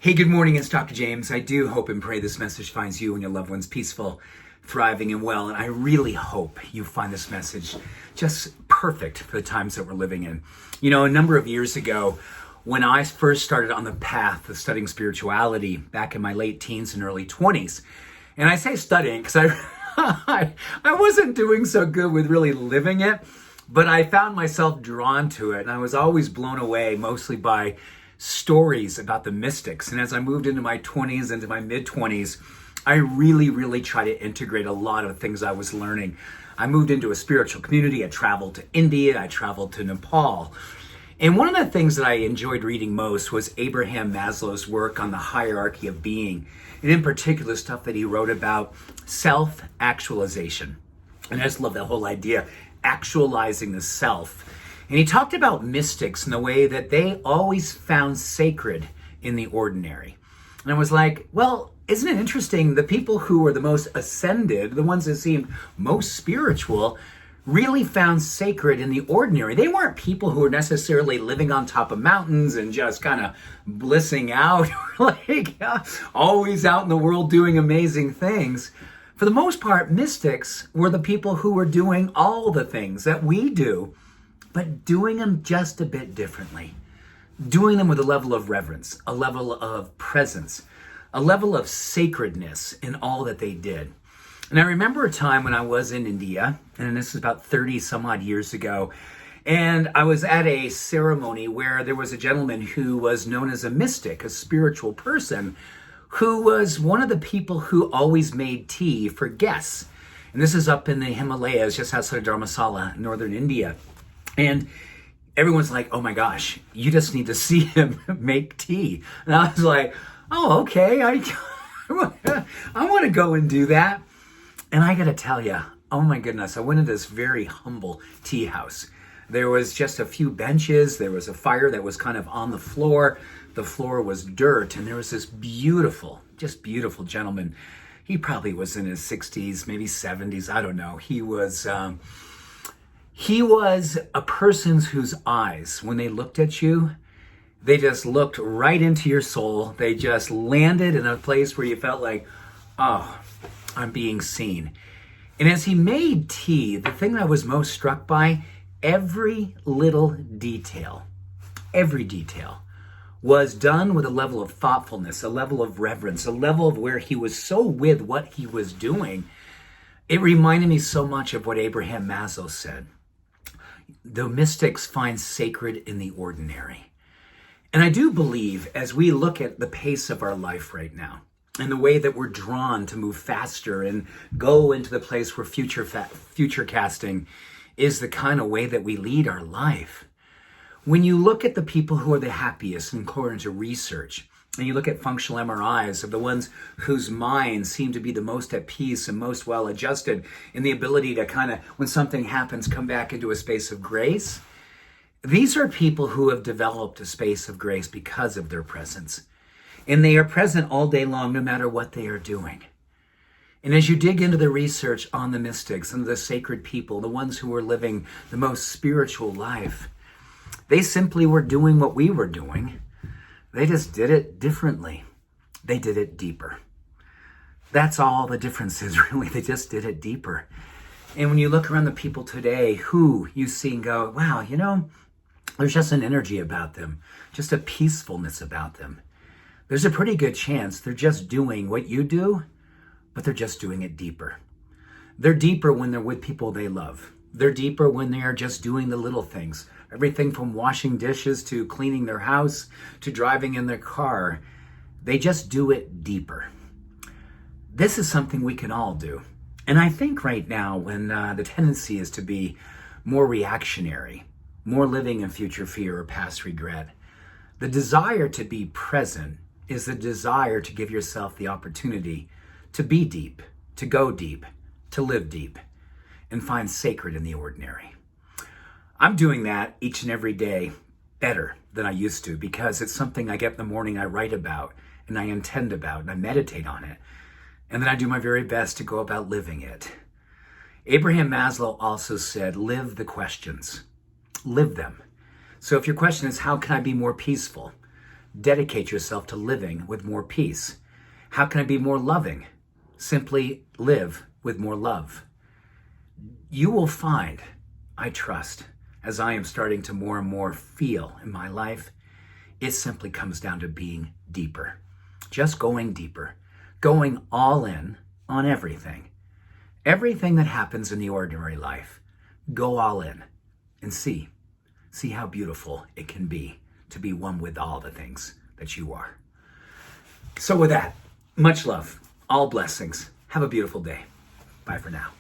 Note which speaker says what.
Speaker 1: Hey, good morning. It's Dr. James. I do hope and pray this message finds you and your loved ones peaceful, thriving, and well. And I really hope you find this message just perfect for the times that we're living in. You know, a number of years ago, when I first started on the path of studying spirituality back in my late teens and early 20s, and I say studying because I wasn't doing so good with really living it, but I found myself drawn to it. And I was always blown away mostly by stories about the mystics. And as I moved into my 20s, into my mid-20s, I really tried to integrate a lot of things I was learning. I moved into a spiritual community. I traveled to India. I traveled to Nepal. And one of the things that I enjoyed reading most was Abraham Maslow's work on the hierarchy of being, and in particular stuff that he wrote about self-actualization. And I just love that whole idea, actualizing the self. And he talked about mystics in the way that they always found sacred in the ordinary. And I was like, well, isn't it interesting? The people who were the most ascended, the ones that seemed most spiritual, really found sacred in the ordinary. They weren't people who were necessarily living on top of mountains and just kind of blissing out, like always out in the world doing amazing things. For the most part, mystics were the people who were doing all the things that we do, but doing them just a bit differently. Doing them with a level of reverence, a level of presence, a level of sacredness in all that they did. And I remember a time when I was in India, and this is about 30 some odd years ago, and I was at a ceremony where there was a gentleman who was known as a mystic, a spiritual person, who was one of the people who always made tea for guests. And this is up in the Himalayas, just outside of Dharamsala, northern India. And everyone's like, oh my gosh, you just need to see him make tea. And I was like, oh, okay, I want to go and do that. And I got to tell you, oh my goodness, I went into this very humble tea house. There was just a few benches. There was a fire that was kind of on the floor. The floor was dirt. And there was this beautiful, just beautiful gentleman. He probably was in his 60s, maybe 70s. I don't know. He was a person whose eyes, when they looked at you, they just looked right into your soul. They just landed in a place where you felt like, oh, I'm being seen. And as he made tea, the thing that I was most struck by, every little detail, was done with a level of thoughtfulness, a level of reverence, a level of where he was so with what he was doing. It reminded me so much of what Abraham Maslow said. The mystics find sacred in the ordinary. And I do believe, as we look at the pace of our life right now, and the way that we're drawn to move faster and go into the place where future casting is the kind of way that we lead our life. When you look at the people who are the happiest, according to research, and you look at functional MRIs of the ones whose minds seem to be the most at peace and most well adjusted in the ability to kind of, when something happens, come back into a space of grace. These are people who have developed a space of grace because of their presence. And they are present all day long, no matter what they are doing. And as you dig into the research on the mystics and the sacred people, the ones who were living the most spiritual life, they simply were doing what we were doing. They just did it differently. They did it deeper. That's all the difference is, really. They just did it deeper. And when you look around the people today who you see and go, wow, you know, there's just an energy about them, just a peacefulness about them. There's a pretty good chance they're just doing what you do, but they're just doing it deeper. They're deeper when they're with people they love. They're deeper when they are just doing the little things. Everything from washing dishes to cleaning their house to driving in their car. They just do it deeper. This is something we can all do. And I think right now when the tendency is to be more reactionary, more living in future fear or past regret, the desire to be present is the desire to give yourself the opportunity to be deep, to go deep, to live deep, and find sacred in the ordinary. I'm doing that each and every day better than I used to because it's something I get in the morning, I write about, and I intend about, and I meditate on it. And then I do my very best to go about living it. Abraham Maslow also said, live the questions. Live them. So if your question is, how can I be more peaceful? Dedicate yourself to living with more peace. How can I be more loving? Simply live with more love. You will find, I trust, as I am starting to more and more feel in my life, it simply comes down to being deeper. Just going deeper. Going all in on everything. Everything that happens in the ordinary life. Go all in and see. See how beautiful it can be to be one with all the things that you are. So with that, much love, all blessings. Have a beautiful day. Bye for now.